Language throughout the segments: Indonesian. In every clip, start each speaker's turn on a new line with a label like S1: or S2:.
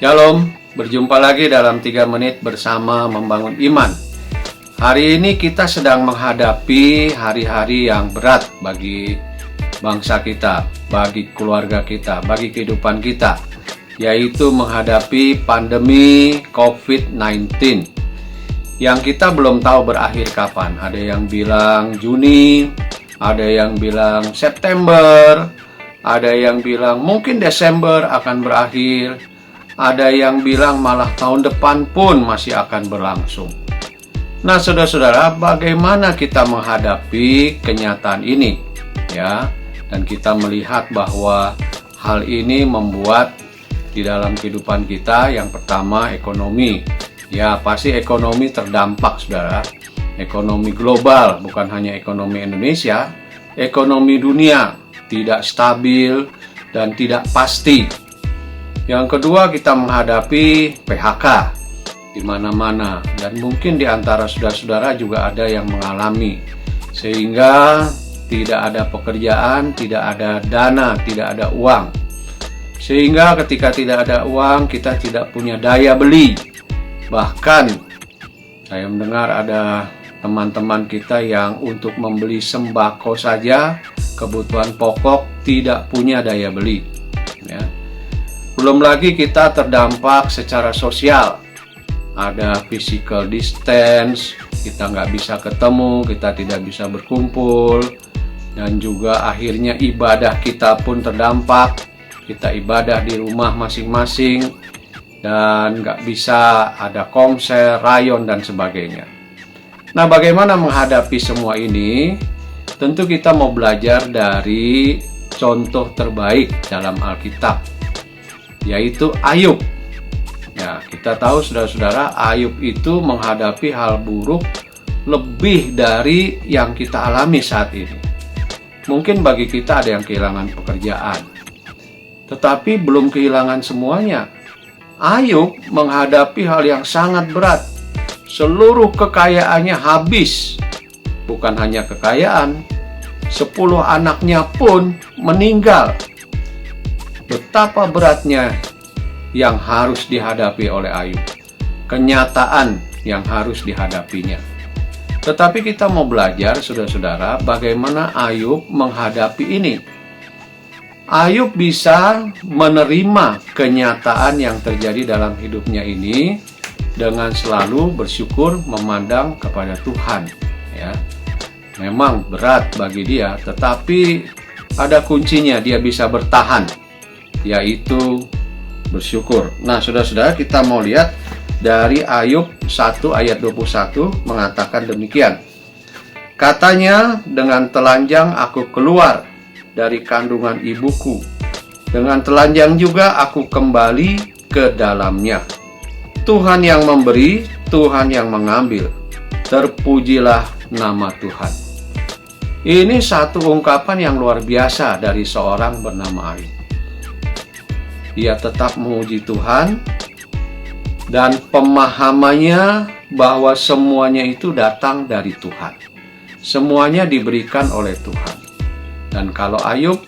S1: Shalom, berjumpa lagi dalam 3 menit bersama Membangun Iman. Hari ini kita sedang menghadapi hari-hari yang berat bagi bangsa kita, bagi keluarga kita, bagi kehidupan kita, yaitu menghadapi pandemi COVID-19 yang kita belum tahu berakhir kapan. Ada yang bilang Juni, ada yang bilang September, ada yang bilang mungkin Desember akan berakhir, ada yang bilang malah tahun depan pun masih akan berlangsung. Nah, saudara-saudara, bagaimana kita menghadapi kenyataan ini? Ya, dan kita melihat bahwa hal ini membuat di dalam kehidupan kita yang pertama ekonomi. Ya, pasti ekonomi terdampak, saudara. Ekonomi global, bukan hanya ekonomi Indonesia, ekonomi dunia tidak stabil dan tidak pasti. Yang kedua, kita menghadapi PHK di mana-mana, dan mungkin di antara saudara-saudara juga ada yang mengalami, sehingga tidak ada pekerjaan, tidak ada dana, tidak ada uang. Sehingga ketika tidak ada uang, kita tidak punya daya beli. Bahkan saya mendengar ada teman-teman kita yang untuk membeli sembako saja, kebutuhan pokok, tidak punya daya beli. Ya. Belum lagi kita terdampak secara sosial. Ada physical distance, kita nggak bisa ketemu, kita tidak bisa berkumpul, dan juga akhirnya ibadah kita pun terdampak. Kita ibadah di rumah masing-masing, dan nggak bisa ada konser, rayon, dan sebagainya. Nah, bagaimana menghadapi semua ini? Tentu kita mau belajar dari contoh terbaik dalam Alkitab, yaitu Ayub. Ya, kita tahu saudara-saudara, Ayub itu menghadapi hal buruk lebih dari yang kita alami saat ini. Mungkin bagi kita ada yang kehilangan pekerjaan, tetapi belum kehilangan semuanya. Ayub menghadapi hal yang sangat berat. Seluruh kekayaannya habis. Bukan hanya kekayaan, 10 anaknya pun meninggal. Betapa beratnya yang harus dihadapi oleh Ayub, kenyataan yang harus dihadapinya. Tetapi kita mau belajar, saudara-saudara, bagaimana Ayub menghadapi ini. Ayub bisa menerima kenyataan yang terjadi dalam hidupnya ini dengan selalu bersyukur, memandang kepada Tuhan. Ya, memang berat bagi dia, tetapi ada kuncinya, dia bisa bertahan, yaitu bersyukur. Nah, saudara-saudara, kita mau lihat dari Ayub 1 ayat 21 mengatakan demikian. Katanya, dengan telanjang aku keluar dari kandungan ibuku, dengan telanjang juga aku kembali ke dalamnya. Tuhan yang memberi, Tuhan yang mengambil, terpujilah nama Tuhan. Ini satu ungkapan yang luar biasa dari seorang bernama Ayub. Dia tetap memuji Tuhan, dan pemahamannya bahwa semuanya itu datang dari Tuhan. Semuanya diberikan oleh Tuhan. Dan kalau Ayub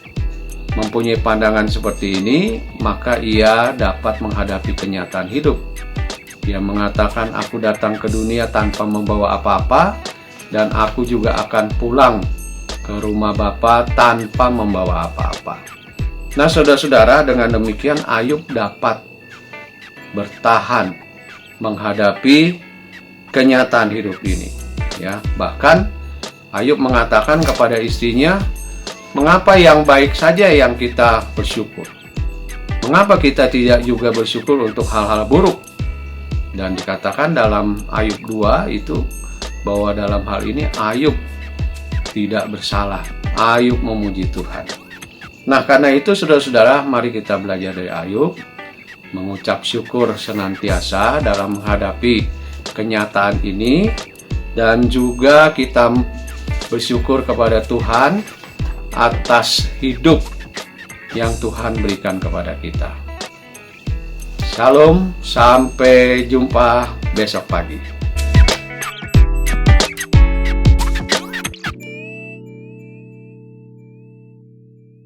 S1: mempunyai pandangan seperti ini, maka ia dapat menghadapi kenyataan hidup. Dia mengatakan, aku datang ke dunia tanpa membawa apa-apa, dan aku juga akan pulang ke rumah Bapa tanpa membawa apa-apa. Nah, saudara-saudara, dengan demikian Ayub dapat bertahan menghadapi kenyataan hidup ini. Ya, bahkan Ayub mengatakan kepada istrinya, mengapa yang baik saja yang kita bersyukur? Mengapa kita tidak juga bersyukur untuk hal-hal buruk? Dan dikatakan dalam Ayub 2 itu bahwa dalam hal ini Ayub tidak bersalah. Ayub memuji Tuhan. Nah, karena itu saudara-saudara, mari kita belajar dari Ayub, mengucap syukur senantiasa dalam menghadapi kenyataan ini, dan juga kita bersyukur kepada Tuhan atas hidup yang Tuhan berikan kepada kita. Shalom, sampai jumpa besok pagi.